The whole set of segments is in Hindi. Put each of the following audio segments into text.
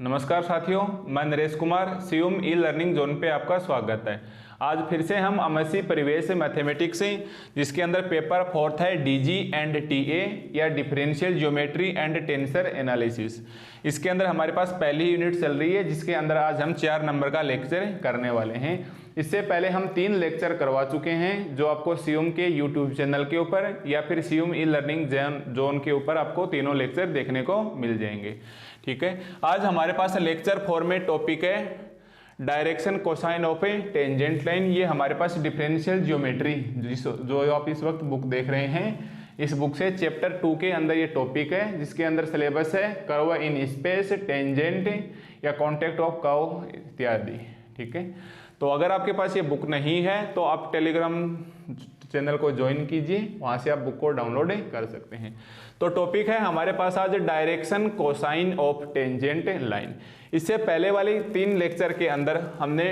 नमस्कार साथियों, मैं नरेश कुमार सीयूम ई लर्निंग जोन पे आपका स्वागत है। आज फिर से हम एमएससी परिवेश मैथमेटिक्स जिसके अंदर पेपर 4 है डीजी एंड टीए या differential geometry and tensor analysis. इसके अंदर हमारे पास पहली यूनिट चल रही है जिसके अंदर आज हम 4 नंबर का लेक्चर करने वाले हैं। इससे पहले हम 3 लेक्चर करवा चुके हैं जो आपको सीयूम के यूट्यूब चैनल के ऊपर या फिर सीयूम ई लर्निंग जोन के ऊपर आपको तीनों लेक्चर देखने को मिल जाएंगे। ठीक है, आज हमारे पास लेक्चर 4 में टॉपिक है direction cosine of a tangent line. ये हमारे पास डिफरेंशियल ज्योमेट्री जो आप इस वक्त बुक देख रहे हैं, इस बुक से चैप्टर 2 के अंदर ये टॉपिक है जिसके अंदर सिलेबस है कर्व इन स्पेस, टेंजेंट या कॉन्टेक्ट ऑफ कर्व इत्यादि। ठीक है, तो अगर आपके पास ये बुक नहीं है तो आप टेलीग्राम चैनल को ज्वाइन कीजिए, वहां से आप बुक को डाउनलोड कर सकते हैं। तो टॉपिक है हमारे पास आज direction cosine of tangent line. इससे पहले वाली 3 लेक्चर के अंदर हमने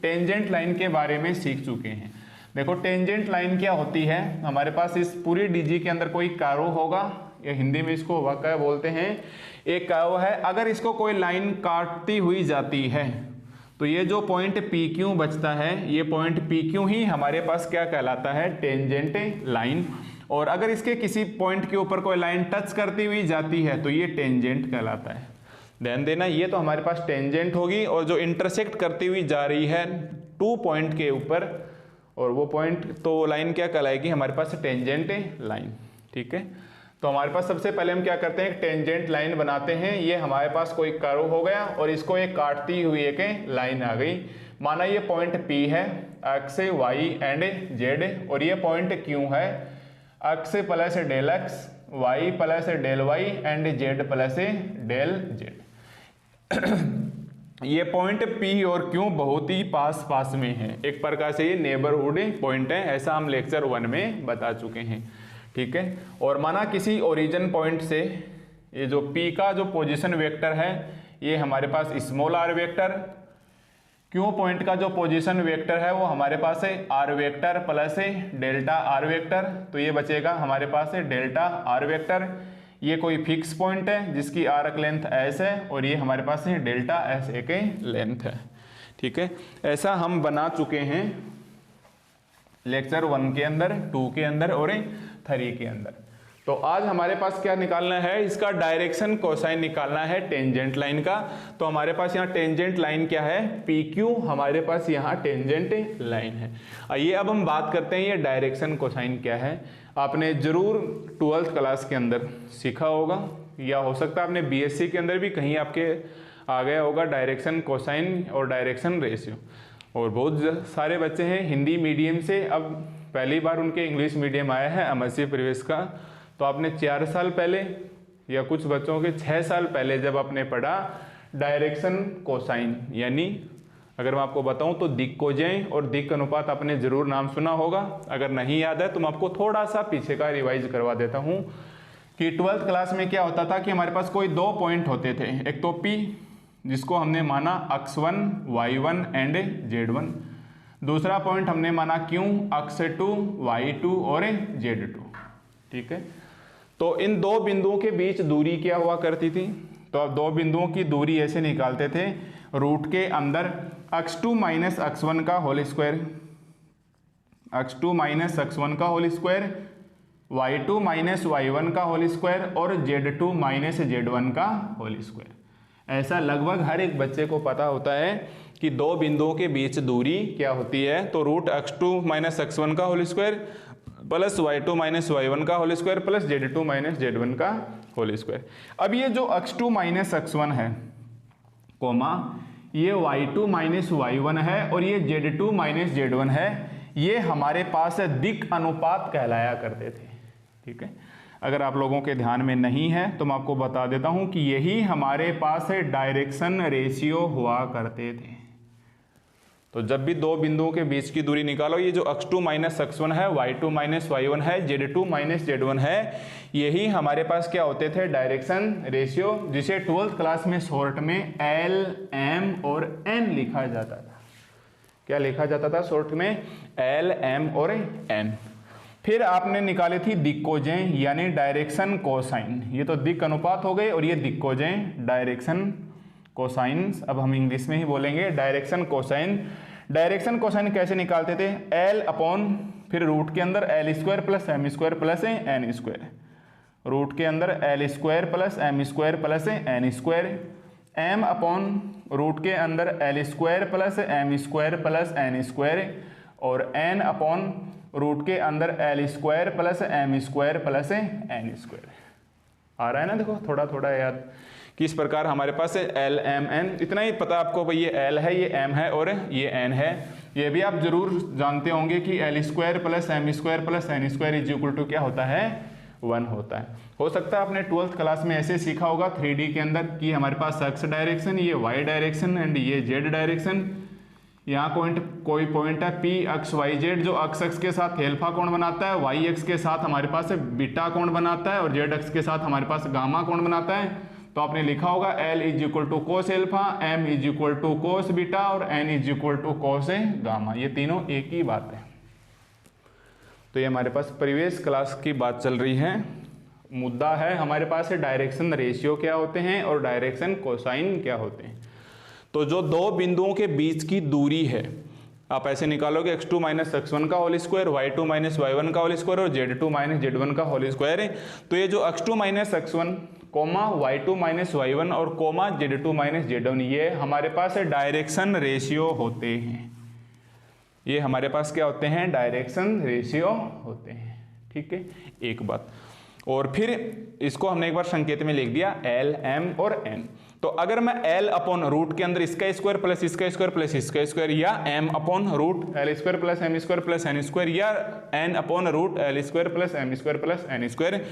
टेंजेंट लाइन के बारे में सीख चुके हैं। देखो टेंजेंट लाइन क्या होती है, हमारे पास इस पूरी डीजी के अंदर कोई कर्व होगा या हिंदी में इसको वक्र बोलते हैं। एक कर्व है, अगर इसको कोई लाइन काटती हुई जाती है तो ये जो पॉइंट पी क्यू बचता है, ये पॉइंट पी क्यू ही हमारे पास क्या कहलाता है, टेंजेंट लाइन। और अगर इसके किसी पॉइंट के ऊपर कोई लाइन टच करती हुई जाती है तो ये टेंजेंट कहलाता है। ध्यान देना, ये तो हमारे पास टेंजेंट होगी और जो इंटरसेक्ट करती हुई जा रही है 2 पॉइंट के ऊपर, और वो पॉइंट तो लाइन क्या कहलाएगी हमारे पास, टेंजेंट लाइन। ठीक है, तो हमारे पास सबसे पहले हम क्या करते हैं, एक टेंजेंट लाइन बनाते हैं। ये हमारे पास कोई कर्व हो गया और इसको एक काटती हुई एक लाइन आ गई। माना ये पॉइंट P है, एक्स वाई एंड जेड, और ये पॉइंट Q है, X plus del X, Y plus del Y and Z plus del Z. ये पॉइंट P और Q बहुत ही पास पास में है, एक प्रकार से ये नेबरहुड पॉइंट है, ऐसा हम लेक्चर 1 में बता चुके हैं। ठीक है, और माना किसी ओरिजिन पॉइंट से ये जो P का जो पोजीशन वेक्टर है ये हमारे पास small r vector, Q point का जो पोजीशन वेक्टर है वो हमारे पास है r vector plus delta r vector, तो ये बचेगा हमारे पास है डेल्टा r वेक्टर। ये कोई फिक्स पॉइंट है जिसकी आर्क लेंथ s है और ये हमारे पास है डेल्टा s एक लेंथ है। ठीक है, ऐसा हम बना चुके हैं लेक्चर 1 के अंदर, 2 के अंदर और 3 के अंदर। तो आज हमारे पास क्या निकालना है, इसका डायरेक्शन कोसाइन निकालना है टेंजेंट लाइन का। तो हमारे पास यहाँ टेंजेंट लाइन क्या है, पी क्यू हमारे पास यहाँ टेंजेंट लाइन है। आइए अब हम बात करते हैं ये डायरेक्शन कोसाइन क्या है। आपने जरूर 12th क्लास के अंदर सीखा होगा या हो सकता है आपने बीएससी के अंदर भी कहीं आपके आ गया होगा डायरेक्शन कोसाइन और डायरेक्शन रेशियो। और बहुत सारे बच्चे हैं हिंदी मीडियम से, अब पहली बार उनके इंग्लिश मीडियम आया है एमएससी परिवेश का। तो आपने 4 साल पहले या कुछ बच्चों के 6 साल पहले जब आपने पढ़ा डायरेक्शन कोसाइन, यानी अगर मैं आपको बताऊं तो दिक् कोजें और दिक् अनुपात आपने जरूर नाम सुना होगा। अगर नहीं याद है तो मैं आपको थोड़ा सा पीछे का रिवाइज करवा देता हूं कि 12th क्लास में क्या होता था कि हमारे पास कोई 2 पॉइंट होते थे। एक तो P जिसको हमने माना x1, y1 एंड z1। दूसरा पॉइंट हमने माना Q, x2, y2 और z2। ठीक है, तो इन 2 बिंदुओं के बीच दूरी क्या हुआ करती थी, तो अब 2 बिंदुओं की दूरी ऐसे निकालते थे, रूट के अंदर x2 माइनस x1 का whole square, x2 minus x1 का whole square, y2 minus y1 का होल स्क्वायर और z2 माइनस z1 का होल स्क्वायर। ऐसा लगभग हर एक बच्चे को पता होता है कि 2 बिंदुओं के बीच दूरी क्या होती है, तो रूट x2 माइनस x1 का whole square plus y2 minus y1 का whole square plus z2 minus z1 का होल स्क्वायर। अब ये जो x2 माइनस x1 है कोमा ये y2 माइनस y1 है और ये z2 माइनस z1 है, ये हमारे पास दिक् अनुपात कहलाया करते थे। ठीक है, अगर आप लोगों के ध्यान में नहीं है तो मैं आपको बता देता हूं कि यही हमारे पास डायरेक्शन रेशियो हुआ करते थे। तो जब भी 2 बिंदुओं के बीच की दूरी निकालो, ये जो x2 माइनस x1 है, y2 माइनस y1 है, z2 माइनस z1 है, यही हमारे पास क्या होते थे, डायरेक्शन रेशियो, जिसे 12th क्लास में शॉर्ट में L, M और N लिखा जाता था। क्या लिखा जाता था शॉर्ट में, L, M और N। फिर आपने निकाली थी दिक् कोजें यानी डायरेक्शन कोसाइन, ये तो दिक् अनुपात हो गए और ये दिक् कोजें डायरेक्शन कोसाइन्स, अब हम इंग्लिश में ही बोलेंगे डायरेक्शन कोसाइन। डायरेक्शन कोसाइन कैसे निकालते थे, एल अपॉन फिर रूट के अंदर L square plus M square plus N square, root के अंदर L square plus M square plus N square, m upon root के अंदर L square plus M square plus N square, और एन अपॉन रूट के अंदर L square plus M square plus N square. आ रहा है ना, देखो थोड़ा थोड़ा याद कि इस प्रकार हमारे पास एल एम एन, इतना ही पता आपको भाई ये एल है, ये एम है और ये एन है। ये भी आप जरूर जानते होंगे कि L square plus M square plus N square is equal to क्या होता है, 1 होता है। हो सकता है आपने 12th क्लास में ऐसे सीखा होगा 3D के अंदर कि हमारे पास एक्स डायरेक्शन, ये वाई डायरेक्शन एंड ये जेड डायरेक्शन। यहाँ कोई पॉइंट है पी अक्स वाई जेड, जो अक्स के साथ एल्फा कोण बनाता है, वाई एक्स के साथ हमारे पास बीटा कोण बनाता है, और जेड एक्स के साथ हमारे पास गामा कोण बनाता है। तो आपने लिखा होगा l is equal to cos alpha, m is equal to cos beta और n is equal to cos gamma, ये तीनों एक ही बात है। तो ये हमारे पास प्रीवियस क्लास की बात चल रही है। मुद्दा है हमारे पास डायरेक्शन रेशियो क्या होते हैं और डायरेक्शन कोसाइन क्या होते हैं। तो जो दो बिंदुओं के बीच की दूरी है, आप ऐसे निकालोगे x2 माइनस x1 का whole square, y2 minus y1 का होल स्क्वायर और z2 माइनस z1 का होल स्क्वायर है। तो ये जो x2 minus x1 comma y2 minus y1 और कोमा z2 माइनस z1, ये हमारे पास डायरेक्शन रेशियो होते हैं। ये हमारे पास क्या होते हैं, डायरेक्शन रेशियो होते हैं। ठीक है, एक बात और फिर इसको हमने एक बार संकेत में लिख दिया एल एम और एन। तो अगर मैं एल अपॉन रूट के अंदर इसका स्क्वायर प्लस इसका स्क्वायर प्लस इसका स्क्वायर, या m upon root l square plus M square plus N square, या n upon root l square plus M square plus N square,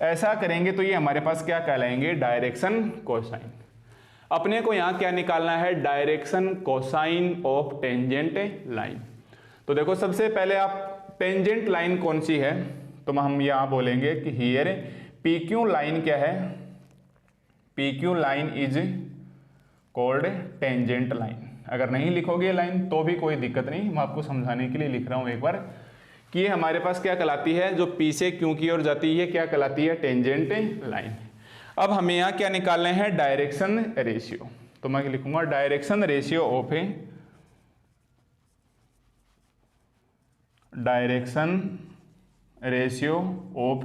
ऐसा करेंगे तो ये हमारे पास क्या कहलाएंगे, डायरेक्शन कोसाइन। अपने को यहाँ क्या निकालना है, direction cosine of tangent line. तो देखो सबसे पहले आप टेंजेंट लाइन कौन सी है, तो हम यहाँ बोलेंगे कि हियर पी क्यू लाइन क्या है, P Q line is called tangent line. अगर नहीं लिखोगे लाइन तो भी कोई दिक्कत नहीं, मैं आपको समझाने के लिए लिख रहा हूँ एक बार कि ये हमारे पास क्या कहलाती है, जो पी से क्यू की ओर जाती है क्या कहलाती है, टेंजेंट लाइन। अब हमें यहाँ क्या निकालने हैं, डायरेक्शन रेशियो। तो मैं लिखूंगा direction ratio of direction ratio of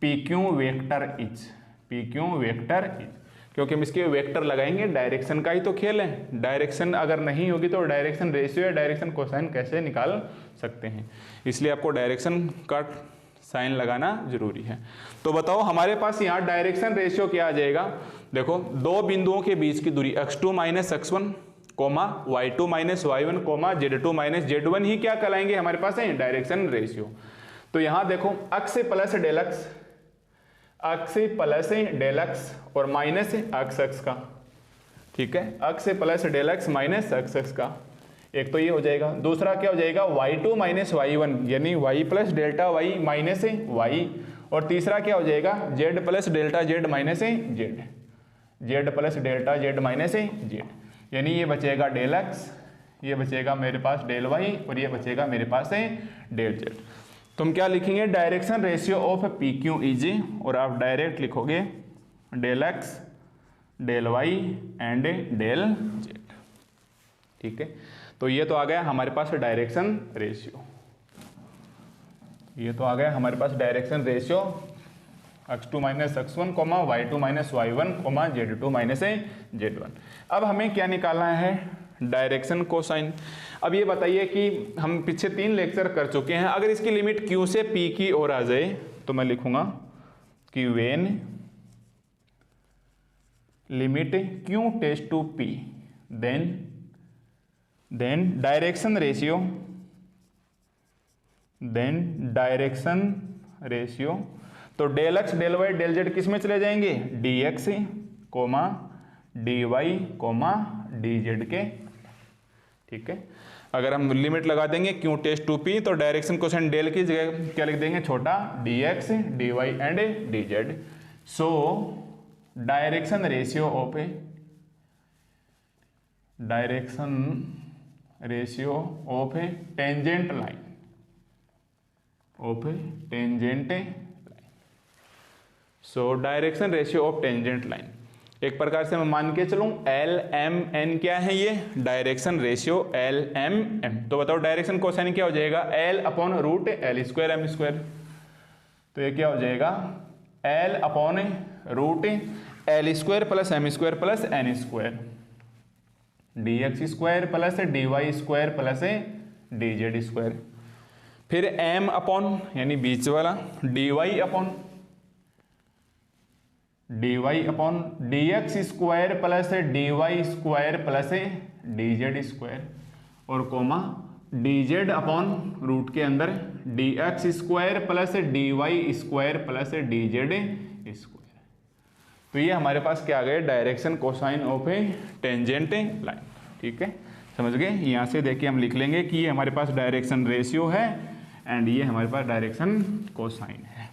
P Q vector is, P Q vector is, क्योंकि हम इसके वेक्टर लगाएंगे, डायरेक्शन का ही तो खेल है। डायरेक्शन अगर नहीं होगी तो डायरेक्शन रेशियो या डायरेक्शन कोसाइन कैसे निकाल सकते हैं, इसलिए आपको डायरेक्शन का साइन लगाना जरूरी है। तो बताओ हमारे पास यहाँ डायरेक्शन रेशियो क्या आ जाएगा, देखो दो बिंदुओं के बीच की दूरी x2 minus x1 comma y2 minus y1 comma z2 minus z1 ही क्या कहलाएंगे हमारे पास है डायरेक्शन रेशियो। तो यहाँ देखो अक्स प्लस डेल एक्स, अक्स प्लस डेल एक्स और माइनस अक्स का, ठीक है, अक्स प्लस डेल एक्स माइनस अक्स का, एक तो ये हो जाएगा। दूसरा क्या हो जाएगा, y2 माइनस y1 यानी y plus delta y minus y, और तीसरा क्या हो जाएगा, z plus delta z minus z, z plus delta z minus z, यानी ये बचेगा डेल एक्स, ये बचेगा मेरे पास डेल y और ये बचेगा मेरे पास है डेल z। तो हम क्या लिखेंगे, direction ratio of P Q is, और आप डायरेक्ट लिखोगे del x del y and del z। ठीक है, तो ये तो आ गया हमारे पास डायरेक्शन रेशियो, ये तो आ गया हमारे पास direction ratio x2 minus x1 comma y2 minus y1 comma z2 minus z1। अब हमें क्या निकालना है, डायरेक्शन कोसाइन। अब ये बताइए कि हम पीछे 3 लेक्चर कर चुके हैं, अगर इसकी लिमिट q से p की ओर आ जाए तो मैं लिखूंगा कि when limit q tends to p then direction ratio, तो del x del y del z किस में चले जाएंगे, dx comma dy comma dz के। ठीक है, अगर हम लिमिट लगा देंगे q टेंड्स टू p तो डायरेक्शन कोसाइन डेल की जगह क्या लिख देंगे, छोटा dx dy and dz। So direction ratio of tangent line so direction ratio of tangent line, एक प्रकार से मैं मान के चलूं LMN क्या है, ये डायरेक्शन रेशियो LMN। तो बताओ डायरेक्शन कोसाइन क्या हो जाएगा, L upon root L square M square. तो ये क्या हो जाएगा, L upon root L square plus M square plus N square, dx square plus dy square plus dz square. फिर M अपॉन यानी बीच वाला dy upon dx square plus dy square plus dz square, और कोमा dz अपॉन रूट के अंदर dx square plus dy square plus dz square. तो ये हमारे पास क्या आ गया, direction cosine of a tangent line. ठीक है, समझ गए। यहाँ से देखिए हम लिख लेंगे कि ये हमारे पास डायरेक्शन रेशियो है एंड ये हमारे पास डायरेक्शन कोसाइन है।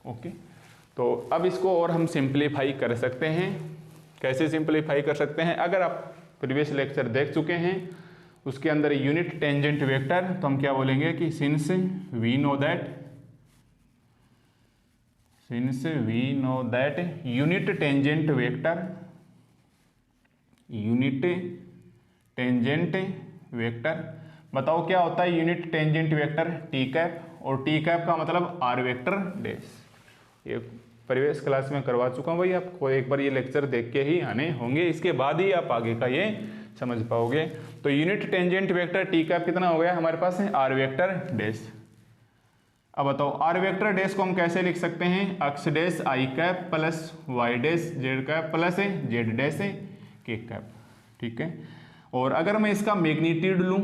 ओके, तो अब इसको और हम सिंप्लीफाई कर सकते हैं। कैसे सिंप्लीफाई कर सकते हैं, अगर आप प्रीवियस लेक्चर देख चुके हैं उसके अंदर यूनिट टेंजेंट वेक्टर, तो हम क्या बोलेंगे कि since we know that unit tangent vector, बताओ क्या होता है unit tangent vector, T cap, और टी कैप का मतलब आर वेक्टर डैश। ये प्रीवियस क्लास में करवा चुका हूँ भाई, आपको एक बार ये लेक्चर देख के ही आने होंगे, इसके बाद ही आप आगे का ये समझ पाओगे। तो unit tangent vector T cap कितना हो गया हमारे पास है, आर वेक्टर डैश। अब बताओ आर वेक्टर डैश को हम कैसे लिख सकते हैं, x dash i cap plus y dash z cap plus z dash k cap. ठीक है, और अगर मैं इसका मैग्नीट्यूड लूँ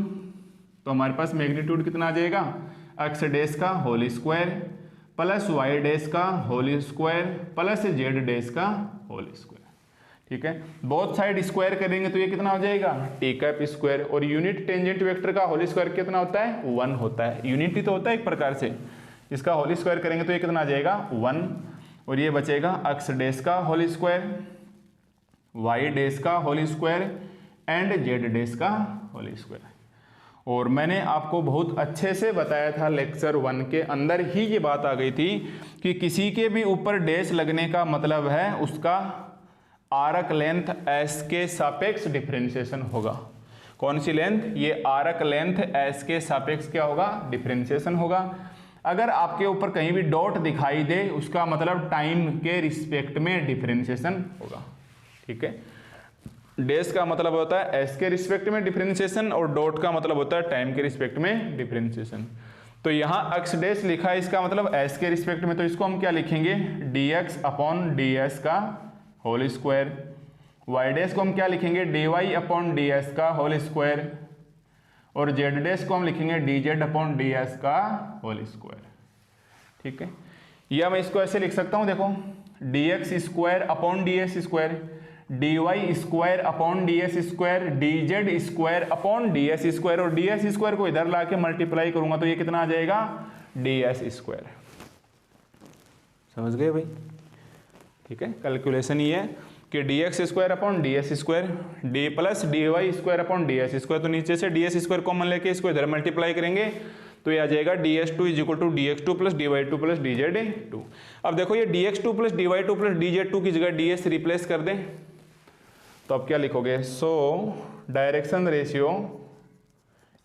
तो हमारे पास मैग्नीट्यूड कितना आ जाएगा, अक्स डैश का whole square plus y dash का whole square plus z dash का होल स्क्वायर। ठीक है, बोथ साइड स्क्वायर करेंगे तो ये कितना हो जाएगा, टी कैप स्क्वायर, और यूनिट टेंजेंट वेक्टर का होल स्क्वायर कितना होता है, 1 होता है, यूनिट ही तो होता है एक प्रकार से। इसका होल स्क्वायर करेंगे तो ये कितना आ जाएगा 1, और ये बचेगा अक्स डैश का होल स्क्वायर, वाई डैश का whole square and Z dash का होल स्क्वायर। और मैंने आपको बहुत अच्छे से बताया था लेक्चर 1 के अंदर ही ये बात आ गई थी कि किसी के भी ऊपर डैश लगने का मतलब है उसका आर्क लेंथ एस के सापेक्ष डिफरेंशिएशन होगा। कौन सी लेंथ, ये आर्क लेंथ एस के सापेक्ष क्या होगा, डिफरेंशिएशन होगा। अगर आपके ऊपर कहीं भी डॉट दिखाई दे उसका मतलब टाइम के रिस्पेक्ट में डिफरेंशिएशन होगा। ठीक है, डैश का मतलब होता है एस के रिस्पेक्ट में डिफरेंशिएशन और डॉट का मतलब होता है टाइम के रिस्पेक्ट में डिफरेंशिएशन। तो यहाँ अक्स डैश लिखा है, इसका मतलब एस के रिस्पेक्ट में, तो इसको हम क्या लिखेंगे, dx अपॉन ds का होल स्क्वायर। वाई डैश को हम क्या लिखेंगे, dy अपॉन ds का होल स्क्वायर, और जेड डैश को हम लिखेंगे dz अपॉन ds का होल स्क्वायर। ठीक है, या मैं इसको ऐसे लिख सकता हूँ, देखो dx square upon ds square, dy square upon ds square, dz square upon ds square, और ds स्क्वायर को इधर लाके मल्टीप्लाई करूंगा तो ये कितना आ जाएगा, ds स्क्वायर। समझ गए भाई। ठीक है, कैलकुलेशन ये है कि dx square upon ds square, d plus dy square upon ds square, तो नीचे से ds स्क्वायर कॉमन लेके इसको इधर मल्टीप्लाई करेंगे तो ये आ जाएगा ds2 is equal to dx2 plus dy2 plus dz2। अब देखो ये dx2 plus dy2 plus dz2 की जगह ds रिप्लेस कर दें तो अब क्या लिखोगे, सो डायरेक्शन रेशियो,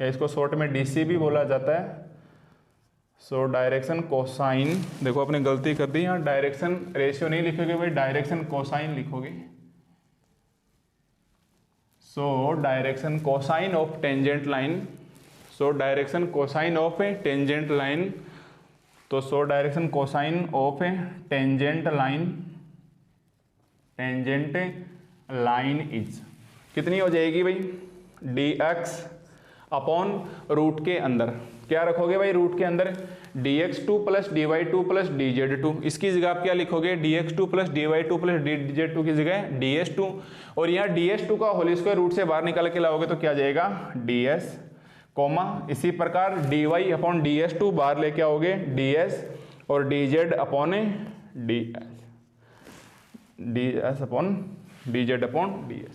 या इसको शॉर्ट में डीसी भी बोला जाता है, सो डायरेक्शन कोसाइन, देखो आपने गलती कर दी, यहाँ डायरेक्शन रेशियो नहीं लिखोगे भाई, डायरेक्शन कोसाइन लिखोगे। So direction cosine of tangent line, so direction cosine of a tangent line, तो so direction cosine of a tangent line is कितनी हो जाएगी भाई, dx अपॉन रूट के अंदर क्या रखोगे भाई, रूट के अंदर dx2 plus dy2 plus dz2, इसकी जगह आप क्या लिखोगे, dx2 plus dy2 plus dz2 की जगह ds2, और यहाँ ds2 का होल स्क्वायर रूट से बाहर निकाल के लाओगे तो क्या जाएगा ds, कॉमा इसी प्रकार dy अपॉन ds2 बाहर लेके आओगे ds, और dz upon ds upon dz upon ds।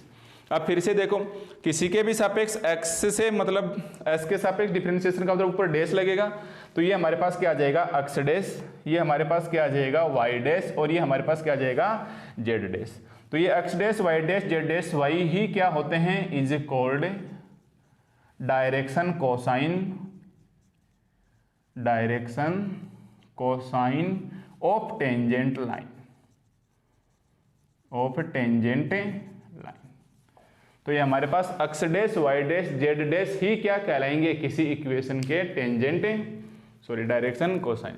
अब फिर से देखो, किसी के भी सापेक्ष x से मतलब s के सापेक्ष डिफरेंशिएशन का मतलब ऊपर डैश लगेगा, तो ये हमारे पास क्या आ जाएगा x डैश, ये हमारे पास क्या आ जाएगा y डैश, और ये हमारे पास क्या आ जाएगा z डैश। तो ये x dash y dash z dash y ही क्या होते हैं, is called direction cosine of tangent line, तो ये हमारे पास x dash y dash z dash ही क्या कहलाएंगे, किसी इक्वेशन के डायरेक्शन कोसाइन।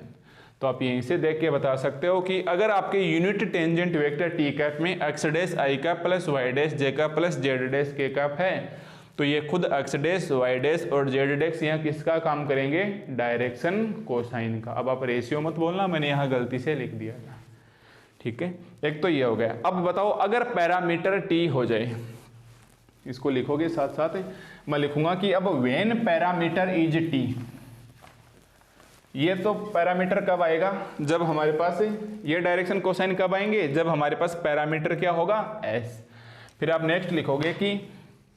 तो आप यहीं से देख के बता सकते हो कि अगर आपके unit tangent vector T cap में x dash i cap plus y dash j cap plus z dash k cap है, तो ये खुद x डैश y डैश और z डैश यहाँ किसका काम करेंगे, डायरेक्शन कोसाइन का। अब आप रेशियो मत बोलना, मैंने यहाँ गलती से लिख दिया था, ठीक है। एक तो ये हो गया। अब बताओ अगर पैरामीटर t हो जाए, इसको लिखोगे साथ साथ मैं लिखूंगा कि अब व्हेन पैरामीटर इज t, ये तो पैरामीटर कब आएगा, जब हमारे पास ये डायरेक्शन कोसाइन कब आएंगे, जब हमारे पास पैरामीटर क्या होगा s। फिर आप नेक्स्ट लिखोगे कि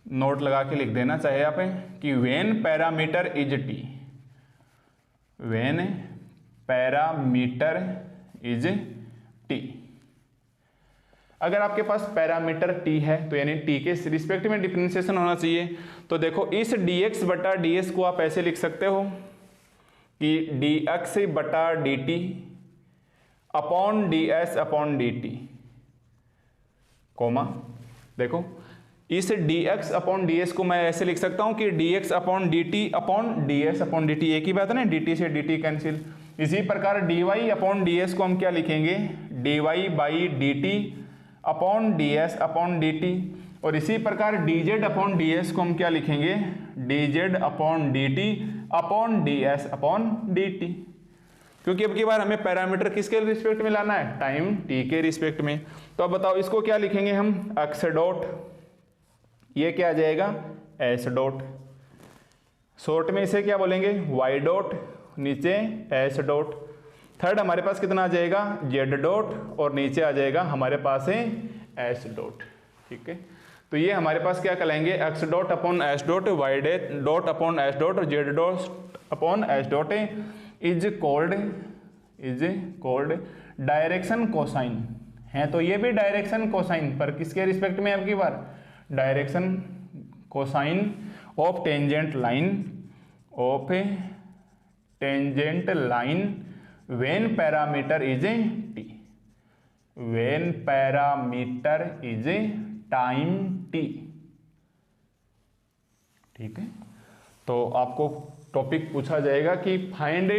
नोट लगा के लिख देना चाहे आप कि when parameter is t, when parameter is t, अगर आपके पास पैरामीटर t है तो यानी t के रिस्पेक्ट में डिफरेंशिएशन होना चाहिए। तो देखो इस dx बटा ds को आप ऐसे लिख सकते हो कि dx बटा dt upon ds upon dt, comma देखो इस dx अपॉन ds को मैं ऐसे लिख सकता हूं कि dx upon dt upon ds upon dt, एक ही बात है ना, dt से dt कैंसिल। इसी प्रकार dy अपॉन ds को हम क्या लिखेंगे, dy by dt upon ds upon dt, और इसी प्रकार dz अपॉन ds को हम क्या लिखेंगे, dz upon dt upon ds upon dt, क्योंकि अब की बार हमें पैरामीटर किसके रिस्पेक्ट में लाना है, टाइम t के रिस्पेक्ट में। तो अब बताओ इसको क्या लिखेंगे हम, x डॉट, ये क्या आ जाएगा s डॉट, शॉर्ट में इसे क्या बोलेंगे y डॉट, नीचे s डॉट, थर्ड हमारे पास कितना आ जाएगा z डॉट, और नीचे आ जाएगा हमारे पास है s डॉट, ठीक है। तो ये हमारे पास क्या कहलाएंगे, x dot upon s dot, y dot upon s dot और z dot upon s dot is called direction cosine है। तो ये भी डायरेक्शन कोसाइन, पर किसके रिस्पेक्ट में आपकी बार, direction cosine of tangent line when parameter is t, when parameter is time t, ठीक है। तो आपको टॉपिक पूछा जाएगा कि find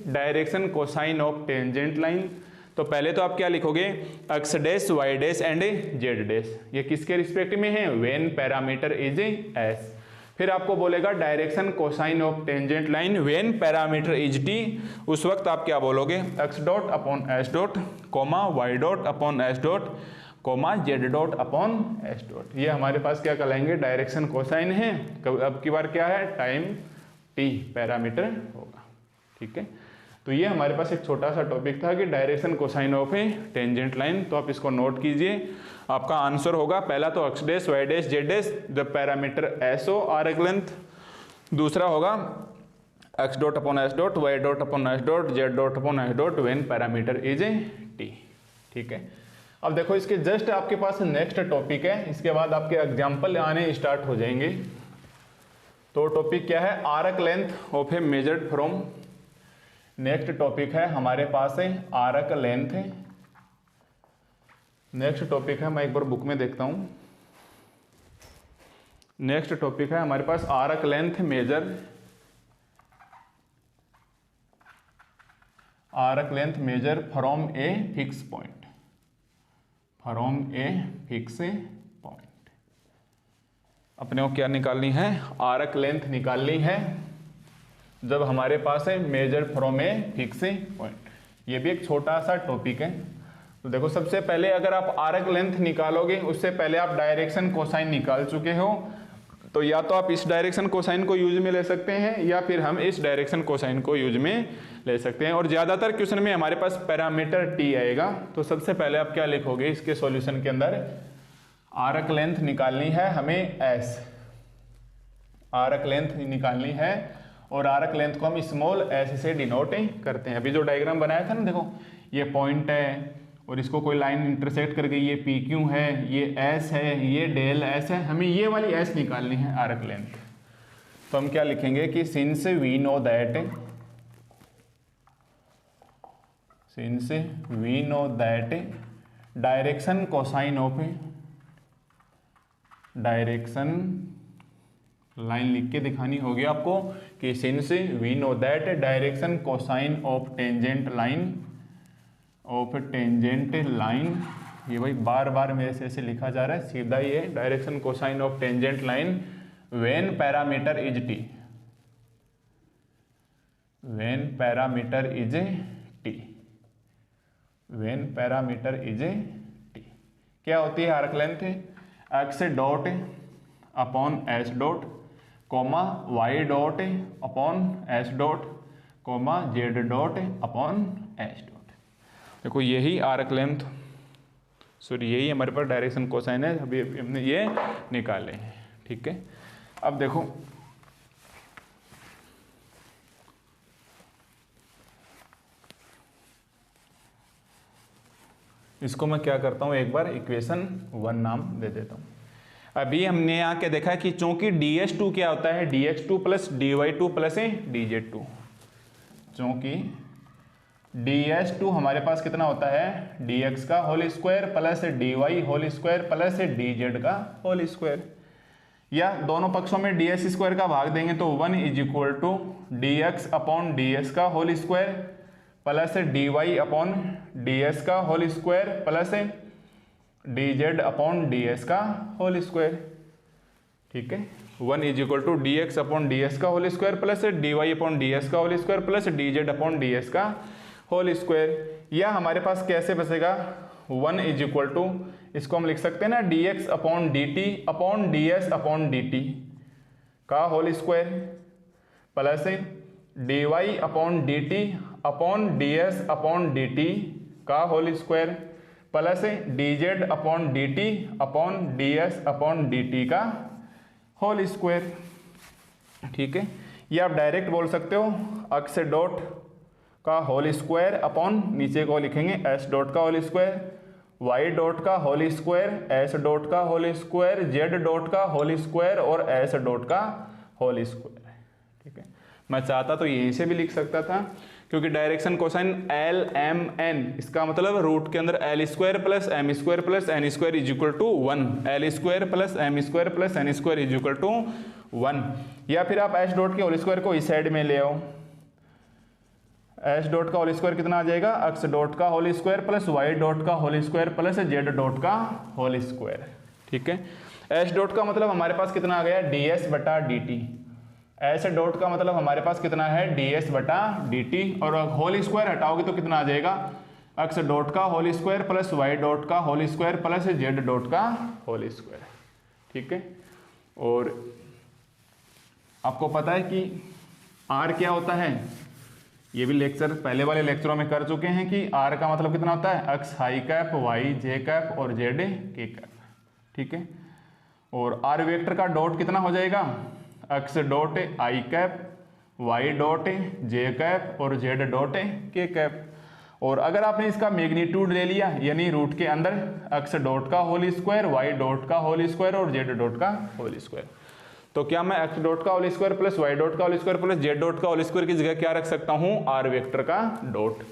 direction cosine of tangent line, तो पहले तो आप क्या लिखोगे, x dash y dash and z dash, ये किसके रिस्पेक्ट में है, when पैरामीटर इज s। फिर आपको बोलेगा direction cosine of tangent line when parameter is t, उस वक्त आप क्या बोलोगे, x dot upon s dot comma y dot upon s dot comma z dot upon s dot, ये हमारे पास क्या कहलाएंगे, डायरेक्शन कोसाइन है। अब की बार क्या है, टाइम t पैरामीटर होगा, ठीक है। तो ये हमारे पास एक छोटा सा टॉपिक था कि direction cosine of a tangent line, तो आप इसको नोट कीजिए। आपका आंसर होगा पहला तो x dash y dash z dash जब पैरामीटर s हो आर्क लेंथ, दूसरा होगा x dot upon s dot, y dot upon s dot, z dot upon s dot when parameter is t, ठीक है। अब देखो इसके जस्ट आपके पास नेक्स्ट टॉपिक है, इसके बाद आपके एग्जाम्पल आने स्टार्ट हो जाएंगे। तो टॉपिक क्या है, arc length of A measured from, next topic है हमारे पास है आर्क लेंथ, नेक्स्ट टॉपिक है, मैं एक बार बुक में देखता हूं, नेक्स्ट टॉपिक है हमारे पास arc length measure, arc length measure from a fix point, from a fix point. अपने को क्या निकालनी है, आर्क लेंथ निकालनी है जब हमारे पास है major from a fix point. ये भी एक छोटा सा टॉपिक है। तो देखो सबसे पहले अगर आप आर्क लेंथ निकालोगे, उससे पहले आप डायरेक्शन कोसाइन निकाल चुके हो, तो या तो आप इस डायरेक्शन कोसाइन को यूज में ले सकते हैं या फिर हम इस डायरेक्शन कोसाइन को यूज में ले सकते हैं। और ज़्यादातर क्वेश्चन में हमारे पास पैरामीटर t आएगा। तो सबसे पहले आप क्या लिखोगे इसके सॉल्यूशन के अंदर, आर्क लेंथ निकालनी है हमें एस, आर्क लेंथ निकालनी है और आर्क लेंथ को हम स्मॉल एस से डिनोट करते हैं। अभी जो डायग्राम बनाया था ना, देखो ये पॉइंट है और इसको कोई लाइन इंटरसेक्ट कर गई, ये पी क्यू है, ये एस है, ये डेल एस है, हमें ये वाली एस निकालनी है आर्क लेंथ। तो हम क्या लिखेंगे कि since we know that direction cosine of, direction line लिख के दिखानी होगी आपको कि since we know that direction cosine of tangent line, ये भाई बार बार मेरे से ऐसे लिखा जा रहा है, सीधा ये direction cosine of tangent line when parameter is T, when parameter is T, क्या होती है arc length? X dot upon S dot comma Y dot upon S dot comma Z dot upon S dot. देखो यही आर्क लेंथ, सॉरी यही हमारे पास डायरेक्शन कोसाइन है, अभी हमने ये निकाले हैं। ठीक है, अब देखो इसको मैं क्या करता हूँ, एक बार इक्वेशन 1 नाम दे देता हूँ। अभी हमने यहाँ क्या देखा कि चूंकि ds2 क्या होता है, dx2 plus dy2 plus dz2, चूंकि ds2 हमारे पास कितना होता है, dx का whole square plus dy whole square plus dz का होल स्क्वायर, या दोनों पक्षों में ds स्क्वायर का भाग देंगे तो 1 is equal to dx upon ds का whole square plus dy upon ds का whole square plus dz upon ds का होल स्क्वायर। ठीक है, 1 is equal to dx upon ds का whole square plus dy upon ds का whole square plus dz upon ds का होल स्क्वायर, या हमारे पास कैसे बचेगा 1 इज इक्वल टू, इसको हम लिख सकते हैं ना dx upon dt upon ds upon dt का whole square plus dy upon dt upon ds upon dt का whole square plus dz upon dt upon ds upon dt का होल स्क्वायर। ठीक है, ये आप डायरेक्ट बोल सकते हो अक्स डॉट का होल स्क्वायर अपॉन नीचे को लिखेंगे s डॉट का होल स्क्वायर, y डॉट का होल स्क्वायर, s डॉट का होल स्क्वायर, z डॉट का होल स्क्वायर और s डॉट का होल स्क्वायर। ठीक है, मैं चाहता तो यहीं से भी लिख सकता था, क्योंकि direction cosine L M N, इसका मतलब रूट के अंदर L square plus M square plus N square is equal to 1, L square plus M square plus N square is equal to 1, या फिर आप एच डॉट के होल स्क्वायर को इस साइड में ले आओ, एच डॉट का होल स्क्वायर कितना आ जाएगा, एक्स डॉट का whole square plus Y dot का whole square plus z dot का होल स्क्वायर। ठीक है, एच डॉट का मतलब हमारे पास कितना आ गया, डी एस बटा डी टी, एस डॉट का मतलब हमारे पास कितना है, डी एस बटा डी टी, और होल स्क्वायर हटाओगे तो कितना आ जाएगा, एक्स डॉट का whole square plus Y dot का whole square plus z dot का होल स्क्वायर। ठीक है, और आपको पता है कि आर क्या होता है, ये भी लेक्चर पहले वाले लेक्चरों में कर चुके हैं कि आर का मतलब कितना होता है, एक्स हाई कैप, वाई जे कैप और जेड के कैप। ठीक है, और आर वेक्टर का डॉट कितना हो जाएगा, x dot I cap, Y dot J cap और जेड डॉट के कैप। और अगर आपने इसका मैग्नीट्यूड ले लिया, यानी रूट के अंदर एक्स डॉट का होल स्क्वायर, वाई डॉट का होल स्क्वायर और जेड डॉट का होल स्क्वायर, तो क्या मैं एक्स डॉट का whole square plus Y dot का whole square plus z dot का होल स्क्वायर की जगह क्या रख सकता हूँ, आर वेक्टर का डॉट।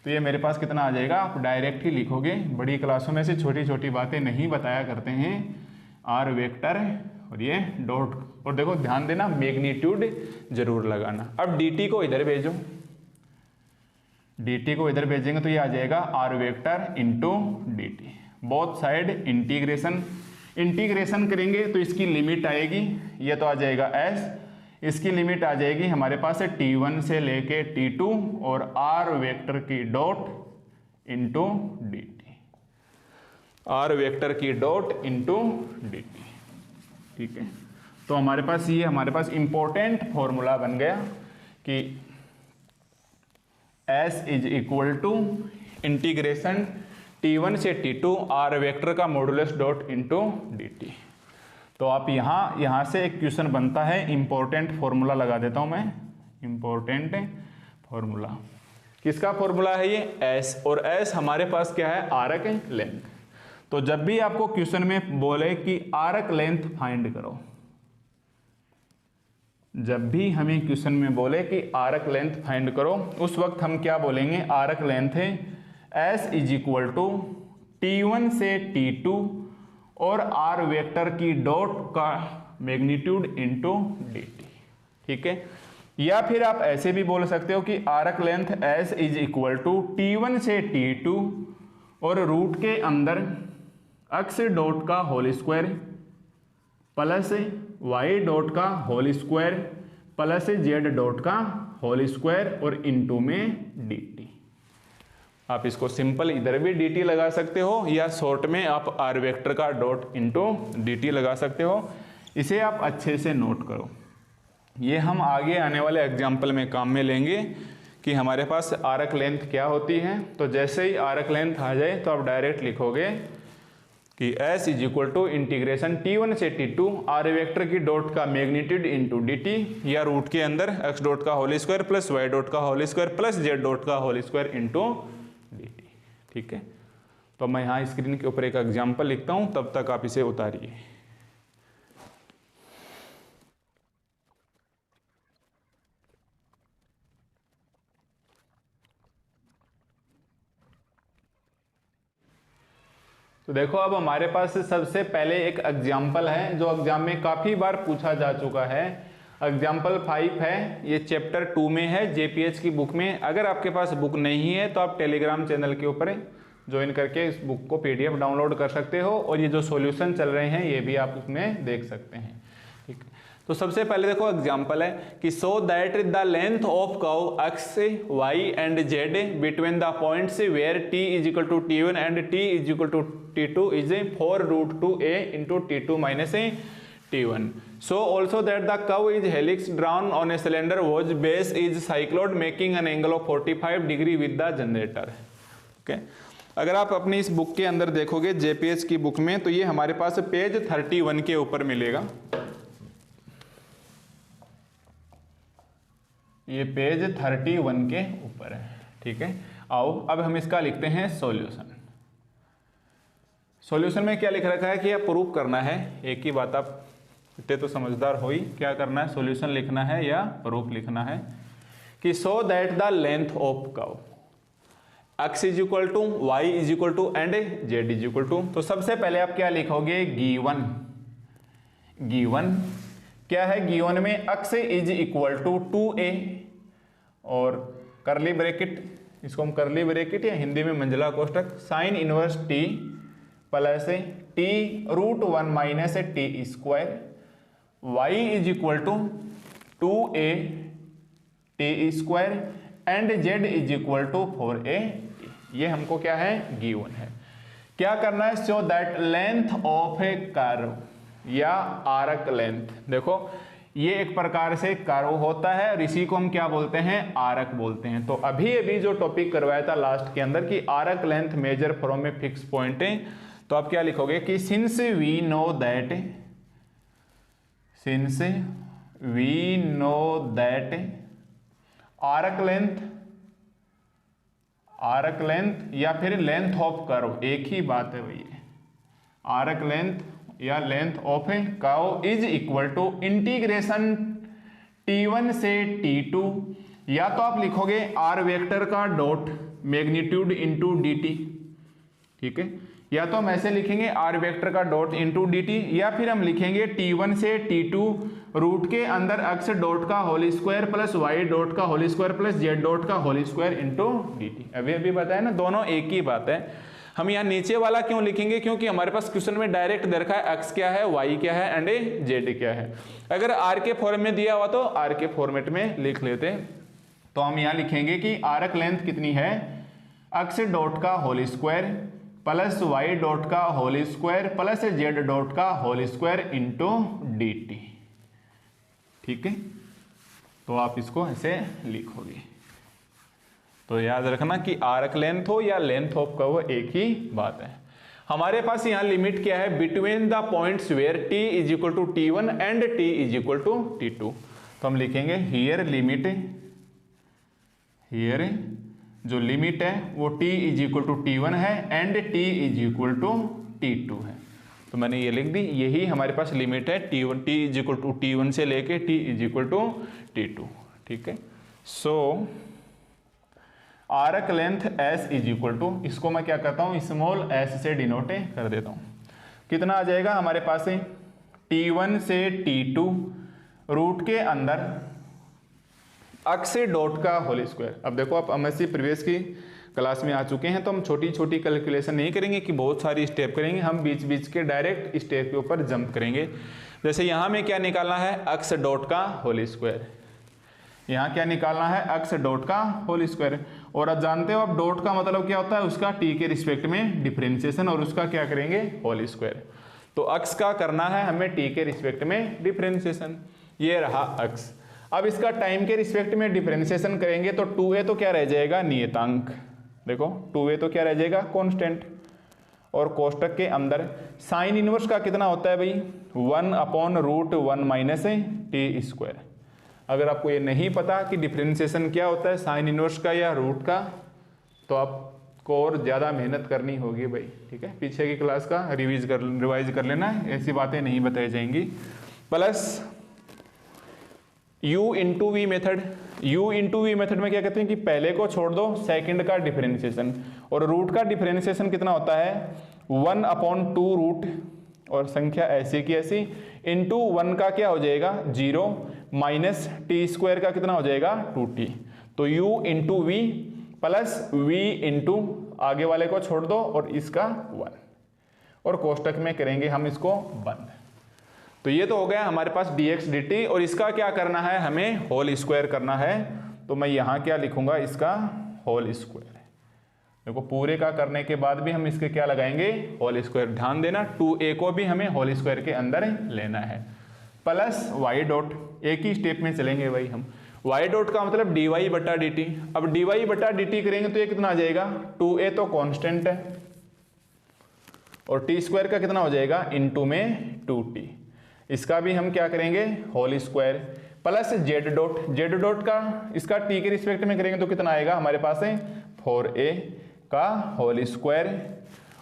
तो ये मेरे पास कितना आ जाएगा, आप डायरेक्ट ही लिखोगे, बड़ी क्लासों में से छोटी छोटी बातें नहीं बताया करते हैं, आर वेक्टर और ये डॉट। और देखो ध्यान देना, मैग्नीट्यूड जरूर लगाना। अब dt को इधर भेजो, dt को इधर भेजेंगे तो ये आ जाएगा R vector into D T, both side integration करेंगे तो इसकी लिमिट आएगी, ये तो आ जाएगा s, इसकी लिमिट आ जाएगी हमारे पास है t1 से लेके t2 और आर वेक्टर की dot into D T, R vector की डॉट इंटू डी टी। ठीक है, तो हमारे पास इंपॉर्टेंट फॉर्मूला बन गया कि s is equal to integration T1 से T2 आर वेक्टर का मॉडुलस डॉट इंटू dt। तो आप यहाँ से एक क्वेश्चन बनता है, इंपॉर्टेंट फॉर्मूला लगा देता हूँ मैं, इंपॉर्टेंट फॉर्मूला। किसका फॉर्मूला है ये? S, और S हमारे पास क्या है? Arc length. तो जब भी आपको क्वेश्चन में बोले कि आर्क लेंथ फाइंड करो, जब भी हमें क्वेश्चन में बोले कि आर्क लेंथ फाइंड करो, उस वक्त हम क्या बोलेंगे? आर्क लेंथ है S is equal to T1 से T2 और आर वेक्टर की डॉट का मैग्नीट्यूड इनटू dt। ठीक है, या फिर आप ऐसे भी बोल सकते हो कि arc length S is equal to T1 से T2 और रूट के अंदर अक्स डॉट का whole square plus Y dot का whole square plus z dot का होल स्क्वायर और इनटू में dt। आप इसको सिंपल इधर भी dt लगा सकते हो, या शॉर्ट में आप आर वेक्टर का डॉट इंटू dt लगा सकते हो। इसे आप अच्छे से नोट करो, ये हम आगे आने वाले एग्जाम्पल में काम में लेंगे कि हमारे पास आर्क लेंथ क्या होती है। तो जैसे ही आर्क लेंथ आ जाए तो आप डायरेक्ट लिखोगे कि S is equal to integration T1 से T2 आर वेक्टर की डॉट का मैग्नीट्यूड इंटू dt, या रूट के अंदर x डॉट का whole square plus y dot का whole square plus z dot का होल स्क्वायर इंटू dt। ठीक है, तो मैं यहाँ स्क्रीन के ऊपर एक एग्जाम्पल लिखता हूँ, तब तक आप इसे उतारिए। तो देखो, अब हमारे पास सबसे पहले एक एग्जाम्पल है जो एग्जाम में काफ़ी बार पूछा जा चुका है। एग्जाम्पल 5 है, ये चैप्टर 2 में है जेपीएच की बुक में। अगर आपके पास बुक नहीं है तो आप टेलीग्राम चैनल के ऊपर ज्वाइन करके इस बुक को पीडीएफ डाउनलोड कर सकते हो, और ये जो सॉल्यूशन चल रहे हैं ये भी आप उसमें देख सकते हैं। ठीक, तो सबसे पहले देखो एग्जाम्पल है कि so that the length of curve X Y and Z between the points where T is equal to T1 and T is equal to T2 is 4√2a into T2 minus T1। So also that the curve is helix drawn on a cylinder whose base is cycloid making an angle of 45 degree with the generator। okay? अगर आप अपनी इस बुक के अंदर देखोगे जेपीएच की बुक में, तो ये हमारे पास पेज 31 के ऊपर मिलेगा। ये पेज 31 के ऊपर है। ठीक है, आओ अब हम इसका लिखते हैं सॉल्यूशन। सॉल्यूशन में क्या लिख रखा है कि आप प्रूव करना है। एक ही बात, आप इतने तो समझदार हो ही, क्या करना है? सॉल्यूशन लिखना है या प्रूफ लिखना है कि so that the length of curve x is equal to Y is equal to and z is equal to. तो सबसे पहले आप क्या लिखोगे? गिवन। गिवन क्या है? गिवन में x is equal to 2a और करली ब्रैकेट, इसको हम करली ब्रैकेट या हिंदी में मंझला कोष्टक, sine inverse t plus t √1 minus t square, y is equal to 2a t square and z is equal to 4a t। ये हमको क्या है? गिवन है। क्या करना है? So that length of a curve या आर्क लेंथ। देखो, ये एक प्रकार से कर्व होता है और इसी को हम क्या बोलते हैं? आर्क बोलते हैं। तो अभी जो टॉपिक करवाया था लास्ट के अंदर कि arc length measure from a fix point है, तो आप क्या लिखोगे कि since we know that arc length या फिर लेंथ ऑफ कर्व, एक ही बात है भैया। आर्क लेंथ या length of a curve is equal to integration T1 से T2, या तो आप लिखोगे आर वेक्टर का डॉट मैग्नीट्यूड इंटू dt। ठीक है, या तो हम ऐसे लिखेंगे आर वेक्टर का डॉट इंटू dt, या फिर हम लिखेंगे T1 से T2 रूट के अंदर x डॉट का whole square plus y dot का whole square plus z dot का होल स्क्वायर इंटू dt। अभी बताया ना, दोनों एक ही बात है। हम यहाँ नीचे वाला क्यों लिखेंगे? क्योंकि हमारे पास क्वेश्चन में डायरेक्ट दे रखा है x क्या है, y क्या है एंड z क्या है। अगर r के फॉर्म में दिया हुआ तो r के फॉर्मेट में लिख लेते। तो हम यहाँ लिखेंगे कि आर्क लेंथ कितनी है? x डॉट का whole square plus y dot का whole square plus z dot का होल स्क्वायर इंटू dt। ठीक है, तो आप इसको ऐसे लिखोगे। तो याद रखना कि आर्क लेंथ हो या लेंथ ऑफ कर्व एक ही बात है। हमारे पास यहाँ लिमिट क्या है, between the points where t is equal to t1 and t is equal to t2। तो हम लिखेंगे हियर लिमिट, हियर जो लिमिट है वो t is equal to t1 है and t is equal to t2 है। तो मैंने ये लिख दी, यही हमारे पास लिमिट है t1, t is equal to t1 से लेके t is equal to t2। ठीक है, so arc length s is equal to, इसको मैं क्या करता हूँ स्मॉल s से डिनोट कर देता हूँ। कितना आ जाएगा हमारे पास है t1 से t2 रूट के अंदर अक्स डॉट का होल स्क्वायर। अब देखो आप एमएससी प्रीवियस की क्लास में आ चुके हैं, तो हम छोटी छोटी कैलकुलेशन नहीं करेंगे कि बहुत सारी स्टेप करेंगे, हम बीच बीच के डायरेक्ट स्टेप के ऊपर जंप करेंगे। जैसे यहाँ में क्या निकालना है, अक्स डॉट का होल स्क्वायर। यहाँ क्या निकालना है, अक्स डॉट का होल स्क्वायर। और आप जानते हो आप डॉट का मतलब क्या होता है, उसका टी के रिस्पेक्ट में डिफरेंशिएशन, और उसका क्या करेंगे होल स्क्वायर। तो अक्स का करना है हमें टी के रिस्पेक्ट में डिफरेंशिएशन, ये रहा अक्स। अब इसका टाइम के रिस्पेक्ट में डिफरेंशिएशन करेंगे तो 2a तो क्या रह जाएगा, नियतांक। देखो 2a तो क्या रह जाएगा, कांस्टेंट। और कोष्टक के अंदर साइन इनवर्स का कितना होता है भाई, 1/√1 माइनस टी स्क्वायर। अगर आपको ये नहीं पता कि डिफरेंशिएशन क्या होता है साइन इनवर्स का या रूट का, तो आपको और ज़्यादा मेहनत करनी होगी भाई। ठीक है, पीछे की क्लास का रिवाइज कर लेना, ऐसी बातें नहीं बताई जाएंगी। Plus u into v method, u into v method में क्या कहते हैं कि पहले को छोड़ दो, सेकंड का डिफरेंशिएशन। और रूट का डिफरेंशिएशन कितना होता है, 1/2 रूट और संख्या ऐसी की ऐसी इंटू 1 का क्या हो जाएगा 0 माइनस टी स्क्वायर का कितना हो जाएगा 2t। तो u into v plus v into आगे वाले को छोड़ दो और इसका 1, और कोष्टक में करेंगे हम इसको बंद। तो ये तो हो गया हमारे पास dx dt, और इसका क्या करना है, हमें होल स्क्वायर करना है। तो मैं यहाँ क्या लिखूंगा, इसका होल स्क्वायर। देखो पूरे का करने के बाद भी हम इसके क्या लगाएंगे, होल स्क्वायर। ध्यान देना 2a को भी हमें होल स्क्वायर के अंदर लेना है, प्लस y डॉट, एक ही स्टेप में चलेंगे भाई हम। y डॉट का मतलब dy बटा dt। अब dy बटा dt करेंगे तो ये कितना आ जाएगा, 2a तो कांस्टेंट है और t स्क्वायर का कितना हो जाएगा इंटू में 2t। इसका भी हम क्या करेंगे whole square, plus z dot का इसका t के रिस्पेक्ट में करेंगे तो कितना आएगा हमारे पास है 4a का होल स्क्वायर,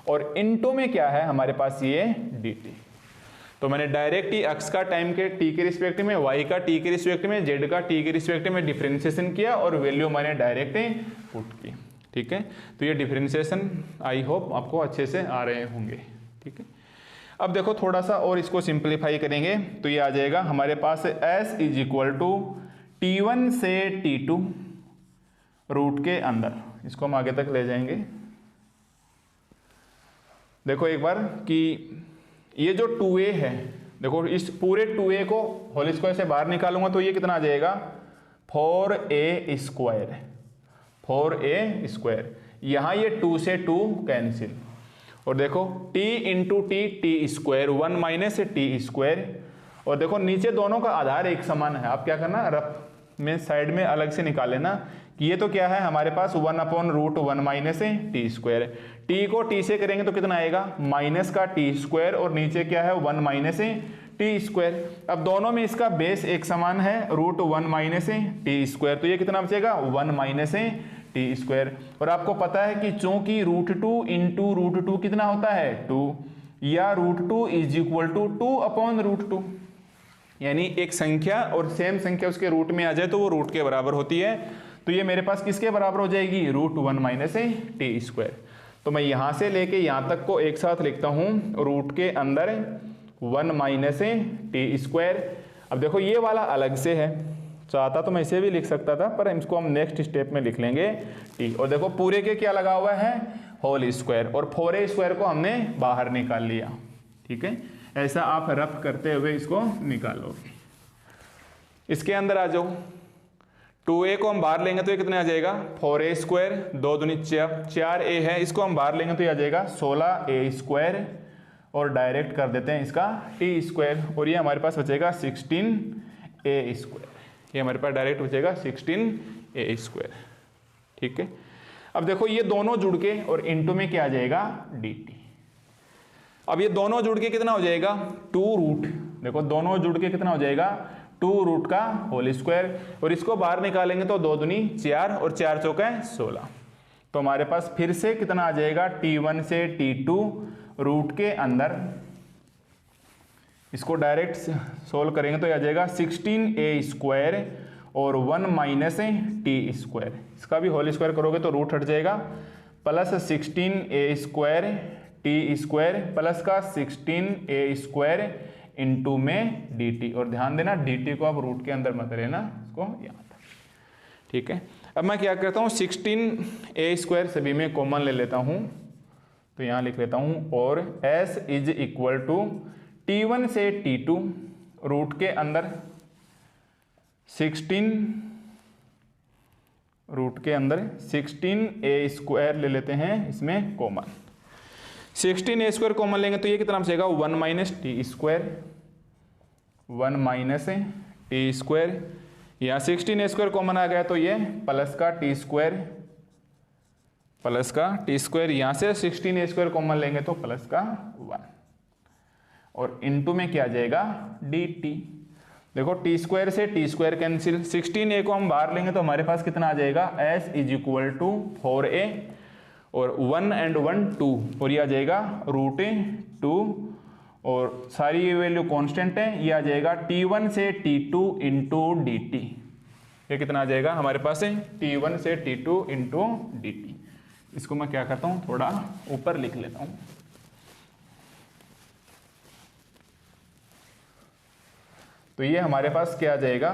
और इनटू में क्या है हमारे पास ये dt। तो मैंने डायरेक्ट ही अक्स का टाइम के t के रिस्पेक्ट में, y का t के रिस्पेक्ट में, z का t के रिस्पेक्ट में डिफरेंशिएशन किया और वैल्यू मैंने डायरेक्ट पुट की। ठीक है, तो ये डिफरेंशिएशन आई होप आपको अच्छे से आ रहे होंगे। ठीक है, अब देखो थोड़ा सा और इसको सिंप्लीफाई करेंगे तो ये आ जाएगा हमारे पास s is equal to t1 से t2 रूट के अंदर। इसको हम आगे तक ले जाएंगे। देखो एक बार कि ये जो 2a है, देखो इस पूरे 2a को होल स्क्वायर से बाहर निकालूंगा तो ये कितना आ जाएगा 4a स्क्वायर, 4a स्क्वायर। यहाँ ये 2 से 2 कैंसिल, और देखो t into T square 1 minus T square. और देखो नीचे दोनों का आधार एक समान है, आप क्या करना रफ में साइड में अलग से निकाल लेना कि ये तो क्या है हमारे पास 1/√1 माइनस टी स्क्वायर। टी को t से करेंगे तो कितना आएगा माइनस का टी स्क्वायर, और नीचे क्या है 1 माइनस टी स्क्वायर। अब दोनों में इसका बेस एक समान है √1 माइनस टी स्क्वायर, तो ये कितना बचेगा 1 माइनस टी स्क्वायर। और आपको पता है कि चूंकि √2 इंटू √2 कितना होता है 2, या √2 इज इक्वल टू 2/√2, यानी एक संख्या और सेम संख्या उसके रूट में आ जाए तो वो रूट के बराबर होती है। तो ये मेरे पास किसके बराबर हो जाएगी √1 माइनस टी स्क्वायर। तो मैं यहाँ से लेके यहाँ तक को एक साथ लिखता हूँ, रूट के अंदर 1 माइनस टी स्क्वायर। अब देखो ये वाला अलग से है, चाहता तो मैं इसे भी लिख सकता था, पर इसको हम नेक्स्ट स्टेप में लिख लेंगे टी। और देखो पूरे के क्या लगा हुआ है होल स्क्वायर, और 4a स्क्वायर को हमने बाहर निकाल लिया। ठीक है, ऐसा आप रफ करते हुए इसको निकालो। इसके अंदर आ जाओ, 2a को हम बाहर लेंगे तो ये कितने आ जाएगा 4a स्क्वायर, 2 दूनी 4a है, इसको हम बाहर लेंगे तो ये आ जाएगा 16a स्क्वायर, और डायरेक्ट कर देते हैं इसका टी स्क्वायर, और ये हमारे पास बचेगा 16a स्क्वायर। ये हमारे पास डायरेक्ट बचेगा 16a स्क्वायर। ठीक है, अब देखो ये दोनों जुड़ के और इनटू में क्या आ जाएगा dt। अब ये दोनों जुड़ के कितना हो जाएगा 2 रूट, देखो दोनों जुड़ के कितना हो जाएगा 2 रूट का होल स्क्वायर, और इसको बाहर निकालेंगे तो 2 दूनी 4 और 4 चौका 16। तो हमारे पास फिर से कितना आ जाएगा t1 से t2 रूट के अंदर, इसको डायरेक्ट सोल्व करेंगे तो आ जाएगा 16a स्क्वायर और 1 माइनस टी स्क्वायर, इसका भी होल स्क्वायर करोगे तो रूट हट जाएगा, plus 16a square T square plus का 16a स्क्वायर इंटू में dt, और ध्यान देना dt को आप रूट के अंदर मत लेना, इसको यहाँ पर, ठीक है। अब मैं क्या करता हूँ 16a स्क्वायर सभी में कॉमन ले लेता हूँ, तो यहाँ लिख लेता हूँ, और s is equal to t1 से t2 रूट के अंदर 16a स्क्वायर ले लेते हैं इसमें कॉमन, 16a स्क्वायर कॉमन लेंगे तो ये कितना बचेगा 1 minus T square, 1 minus T square, यहाँ 16a स्क्वायर कॉमन आ गया तो ये प्लस का टी स्क्वायर, प्लस का टी स्क्वायर, यहाँ से 16a स्क्वायर कॉमन लेंगे तो प्लस का 1, और इनटू में क्या आ जाएगा dt। देखो टी स्क्वायर से टी स्क्वायर कैंसिल, 16a को हम बाहर लेंगे तो हमारे पास कितना आ जाएगा s is equal to 4a, और 1 and 1 2, और ये आ जाएगा रूट 2, और सारी ये वैल्यू कांस्टेंट है, ये आ जाएगा t1 से t2 इंटू dt, ये कितना आ जाएगा हमारे पास है t1 से t2 इंटू dt। इसको मैं क्या करता हूँ थोड़ा ऊपर लिख लेता हूँ, तो ये हमारे पास क्या आ जाएगा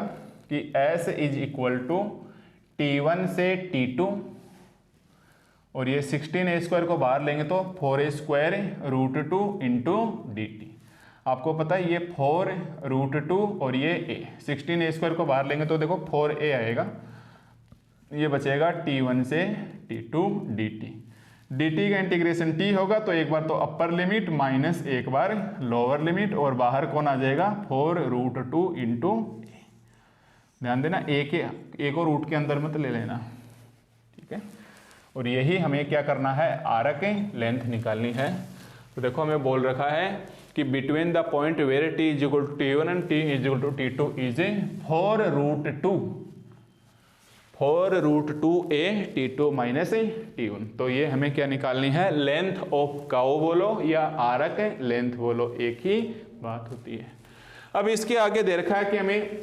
कि s is equal to t1 से t2, और ये 16a स्क्वायर को बाहर लेंगे तो 4a square root 2 into dt। आपको पता है ये 4 रूट 2 और ये a, 16a स्क्वायर को बाहर लेंगे तो देखो 4a आएगा, ये बचेगा t1 से t2 dt। dt का इंटीग्रेशन t होगा तो एक बार तो अपर लिमिट माइनस एक बार लोअर लिमिट, और बाहर कौन आ जाएगा 4 रूट 2 इंटू a। ध्यान देना a को रूट के अंदर मत ले लेना, ठीक है। और यही हमें क्या करना है आर्क लेंथ निकालनी है। तो देखो हमें बोल रखा है कि between the point where t is equal to t1 and t is equal to t2 is 4 root 2a t2 minus t1। तो ये हमें क्या निकालनी है लेंथ ऑफ कर्व बोलो या आर्क लेंथ बोलो, एक ही बात होती है। अब इसके आगे दे रखा है कि हमें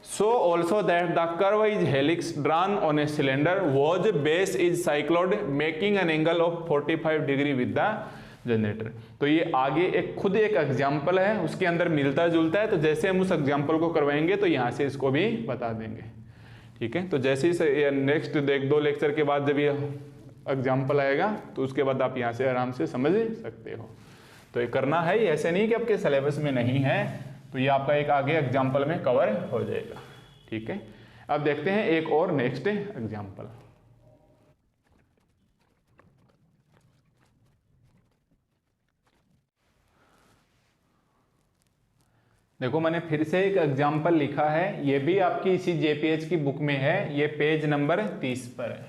so also that the curve is helix drawn on a cylinder whose base is cycloid making an angle of 45 degree with the generator. तो ये आगे खुद एक एग्जाम्पल है, उसके अंदर मिलता जुलता है, तो जैसे हम उस एग्जाम्पल को करवाएंगे तो यहाँ से इसको भी बता देंगे, ठीक है। तो जैसे ही नेक्स्ट 1-2 लेक्चर के बाद जब ये एग्जाम्पल आएगा तो उसके बाद आप यहाँ से आराम से समझ सकते हो। तो ये करना है, ऐसे नहीं कि आपके सिलेबस में नहीं है, तो ये आपका एक आगे एग्जाम्पल में कवर हो जाएगा, ठीक है। अब देखते हैं एक और नेक्स्ट एग्जाम्पल। देखो मैंने फिर से एक एग्जाम्पल लिखा है, ये भी आपकी इसी जेपीएच की बुक में है, ये पेज नंबर 30 पर है,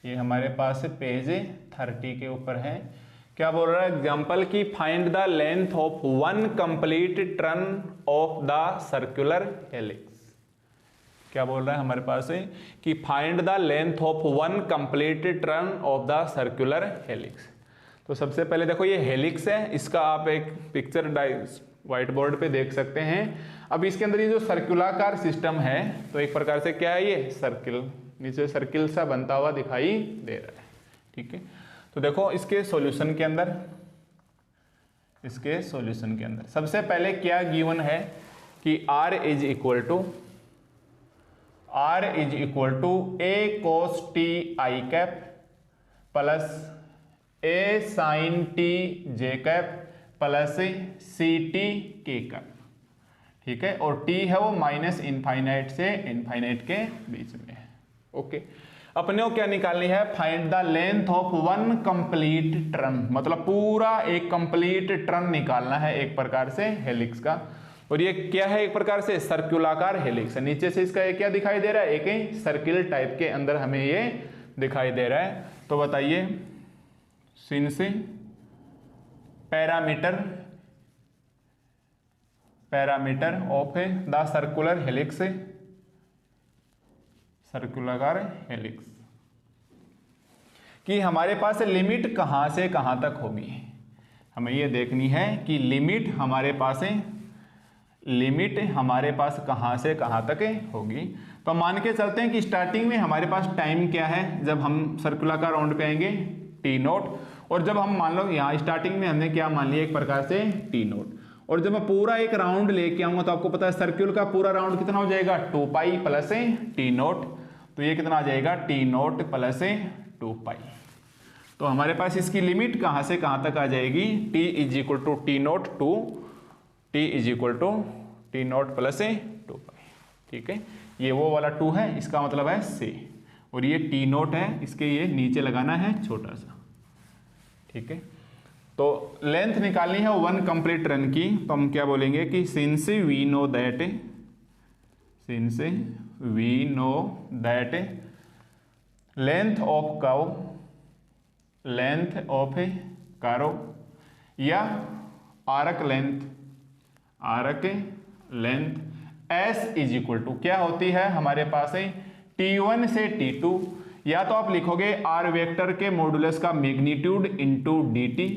ये हमारे पास पेज 30 के ऊपर है। क्या बोल रहा है एग्जाम्पल की find the length of 1 complete turn off the circular helix. क्या बोल रहा है हमारे पास है कि find the length of 1 complete turn off the circular helix. तो सबसे पहले देखो ये हेलिक्स है, इसका आप एक पिक्चर व्हाइट बोर्ड पे देख सकते हैं। अब इसके अंदर ये जो सर्कुलाकार सिस्टम है, तो एक प्रकार से क्या है ये सर्किल, नीचे सर्किल सा बनता हुआ दिखाई दे रहा है, ठीक है। तो देखो इसके सॉल्यूशन के अंदर, सबसे पहले क्या गिवन है कि r is equal to a cos t i cap plus a sin t j cap plus c t k cap, ठीक है। और t है वो माइनस इनफाइनाइट से इनफाइनाइट के बीच में है, ओके। अपने को क्या निकालनी है find the length of 1 complete turn, मतलब पूरा एक कंप्लीट टर्न निकालना है एक प्रकार से हेलिक्स का। और ये क्या है एक प्रकार से सर्कुलाकार हेलिक्स है, नीचे से इसका ये क्या दिखाई दे रहा है एक सर्किल टाइप के अंदर हमें ये दिखाई दे रहा है। तो बताइए since parameter of the circular helix कि हमारे पास लिमिट कहाँ से कहाँ तक होगी। हमें ये देखनी है कि लिमिट हमारे पास कहाँ से कहाँ तक होगी। तो मान के चलते हैं कि स्टार्टिंग में हमारे पास टाइम क्या है जब हम सर्कुलर राउंड पे आएंगे, टी नोट। और जब हम मान लो यहाँ स्टार्टिंग में हमने क्या मान लिया, एक प्रकार से टी नोट। और जब मैं पूरा एक राउंड लेके आऊंगा तो आपको पता है सर्कुलर का पूरा राउंड कितना हो जाएगा, 2 पाई प्लस टी नोट। तो ये कितना आ जाएगा, टी नोट प्लस 2 पाई। तो हमारे पास इसकी लिमिट कहाँ से कहाँ तक आ जाएगी, t is equal to t naught to t is equal to t naught plus 2 pi. ठीक है, ये वो वाला 2 है, इसका मतलब है से, और ये टी नोट है, इसके ये नीचे लगाना है छोटा सा। ठीक है, तो लेंथ निकालनी है 1 कंप्लीट रन की। तो हम क्या बोलेंगे कि since we know that length of curve या arc length S is equal to क्या होती है हमारे पास है T1 से T2, या तो आप लिखोगे आर वेक्टर के मॉडुलस का मैग्नीट्यूड इनटू dt,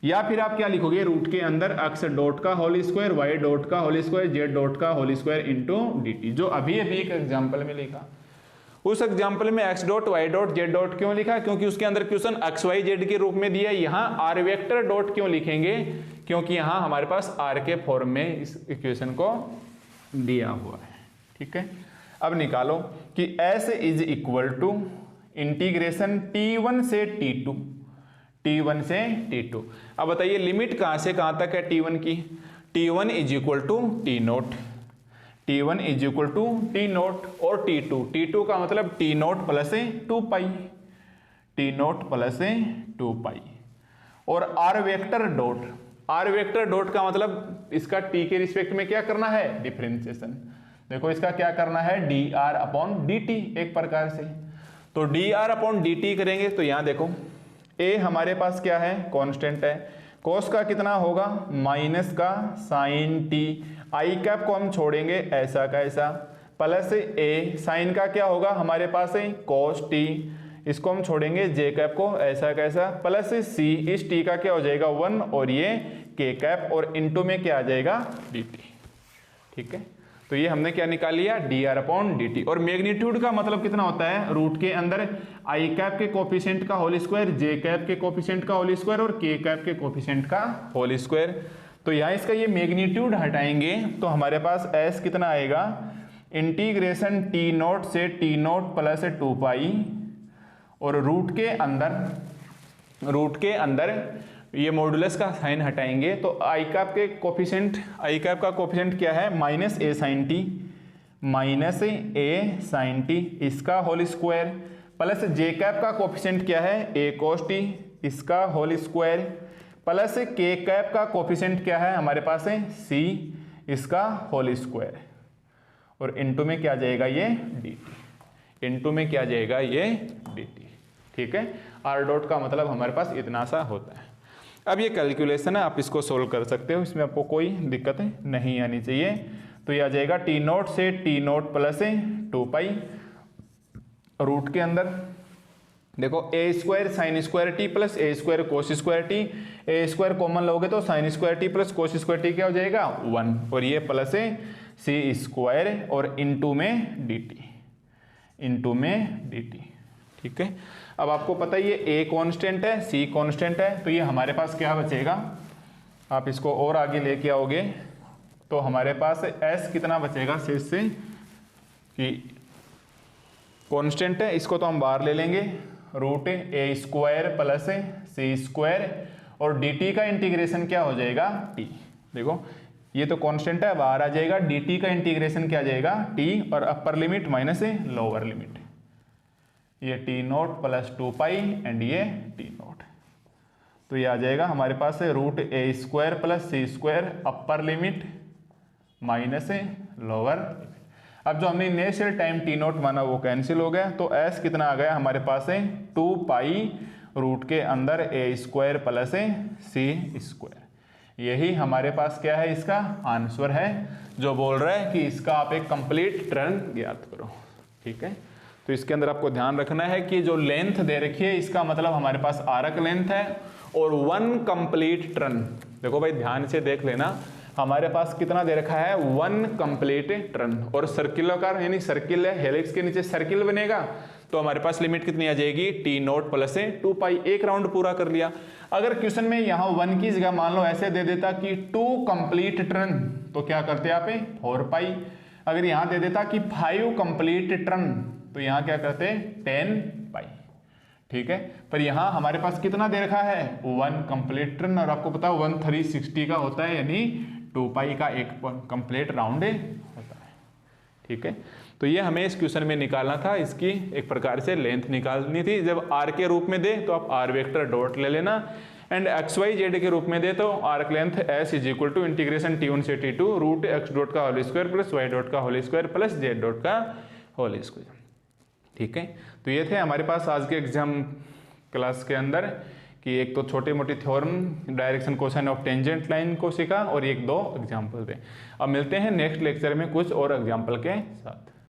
या फिर आप क्या लिखोगे रूट के अंदर x डॉट का होल स्क्वायर, y डॉट का होल स्क्वायर, z डॉट का होल स्क्वायर इनटू dt, जो अभी एक एग्जांपल में लिखा। उस एग्जांपल में x dot y dot z dot क्यों लिखा, क्योंकि उसके अंदर क्वेश्चन x y z के रूप में दिया है। यहाँ आर वेक्टर डॉट क्यों लिखेंगे, क्योंकि यहाँ हमारे पास आर के फॉर्म में इस इक्वेशन को दिया हुआ है। ठीक है, अब निकालो कि s is equal to integration T1 से T2, T1 से T2। अब बताइए लिमिट कहाँ से कहाँ तक है T1 की, T1 is equal to t naught, T1 is equal to t naught, और T2 का मतलब t naught plus 2 pi, t naught plus 2 pi. और आर वेक्टर डॉट का मतलब इसका t के रिस्पेक्ट में क्या करना है, डिफरेंशिएशन। देखो इसका क्या करना है, dr अपॉन dt एक प्रकार से। तो dr अपॉन dt करेंगे तो यहाँ देखो a हमारे पास क्या है, कांस्टेंट है, cos का कितना होगा माइनस का sin t, i कैप को हम छोड़ेंगे ऐसा का ऐसा, प्लस a sin का क्या होगा हमारे पास है cos t, इसको हम छोड़ेंगे j कैप को ऐसा कैसा, प्लस c, इस t का क्या हो जाएगा 1, और ये k कैप, और इनटू में क्या आ जाएगा dt। ठीक है, तो ये हमने क्या निकाल लिया, dr अपॉन dt। और मैग्नीट्यूड का मतलब कितना होता है, रूट के अंदर i कैप के कोफिशिएंट का होल स्क्वायर, j कैप के कोफिशिएंट का होल स्क्वायर, और k कैप के कोफिशिएंट का होल स्क्वायर। तो यहाँ इसका ये मैग्नीट्यूड हटाएंगे तो हमारे पास s कितना आएगा, इंटीग्रेशन टी नोट से टी नोट प्लस 2 पाई, और रूट के अंदर ये मॉडुलस का साइन हटाएंगे तो आई कैप का कोफिशिएंट क्या है, माइनस a sin t, इसका whole square, plus j cap का कोफिशिएंट क्या है a cos t, इसका whole square, plus k cap का कोफिशिएंट क्या है हमारे पास है c, इसका होल स्क्वायर, और इनटू में क्या जाएगा ये dt, इनटू में क्या जाएगा ये dt। ठीक है, r डॉट का मतलब हमारे पास इतना सा होता है। अब ये कैलकुलेशन है, आप इसको सोल्व कर सकते हो, इसमें आपको कोई दिक्कत नहीं आनी चाहिए। तो ये आ जाएगा टी नोट से टी नोट प्लस 2 पाई, रूट के अंदर देखो a square sine square t plus a square cos square t, a square common लोगे तो sine square t plus cos square t क्या हो जाएगा 1, और ये प्लस सी स्क्वायर, और इनटू में dt। ठीक है, अब आपको पता है ये a कांस्टेंट है, c कांस्टेंट है, तो ये हमारे पास क्या बचेगा, आप इसको और आगे लेके आओगे तो हमारे पास s कितना बचेगा शेष से, कि कांस्टेंट है, इसको तो हम बाहर ले लेंगे, root a square plus c square, और dt का इंटीग्रेशन क्या हो जाएगा t। देखो ये तो कांस्टेंट है, बाहर आ जाएगा, dt का इंटीग्रेशन क्या आ जाएगा t, और upper limit minus lower limit, ये t naught plus 2 pi and ये टी नोट। तो ये आ जाएगा हमारे पास है रूट a square plus c square, upper limit minus lower limit. अब जो हमने इनिशियल टाइम टी नोट माना वो कैंसिल हो गया, तो एस कितना आ गया हमारे पास है 2 पाई रूट के अंदर ए स्क्वायर प्लस सी स्क्वायर। यही हमारे पास क्या है, इसका आंसर है, जो बोल रहा है कि इसका आप एक कंप्लीट टर्न ज्ञात करो। ठीक है, तो इसके अंदर आपको ध्यान रखना है कि जो लेंथ दे रखी है इसका मतलब हमारे पास आर्क लेंथ है और 1 कंप्लीट टर्न। देखो भाई ध्यान से देख लेना, हमारे पास कितना दे रखा है 1 कंप्लीट टर्न, और सर्किलाकार यानी सर्किल है, हेलिक्स के नीचे सर्किल बनेगा, तो हमारे पास लिमिट कितनी आ जाएगी टी नोट प्लस 2 पाई। एक राउंड पूरा कर लिया। अगर क्वेश्चन में यहाँ 1 की जगह मान लो ऐसे दे देता कि 2 कंप्लीट टर्न, तो क्या करते आप 4 पाई। अगर यहाँ दे देता कि 5 कंप्लीट टर्न, तो यहाँ क्या करते 10 पाई। ठीक है, पर यहाँ हमारे पास कितना दे रखा है 1 कंप्लीट टर्न, और आपको पता है 1 360 का होता है, यानी 2 पाई का एक कंप्लीट राउंड होता है। ठीक है, तो ये हमें इस क्वेश्चन में निकालना था, इसकी एक प्रकार से लेंथ निकालनी थी। जब आर के रूप में दे तो आप आर वेक्टर डॉट ले लेना, एंड एक्स वाई जेड के रूप में दे तो arc length S is equal to integration T1 से T2 रूट एक्स डॉट का whole square plus Y dot का whole square plus z dot का होल स्क्वायर। ठीक है, तो ये थे हमारे पास आज के एग्जाम क्लास के अंदर कि एक तो छोटी मोटी theorem direction cosine of tangent line को सीखा और एक दो एग्जाम्पल थे। अब मिलते हैं नेक्स्ट लेक्चर में कुछ और एग्जाम्पल के साथ।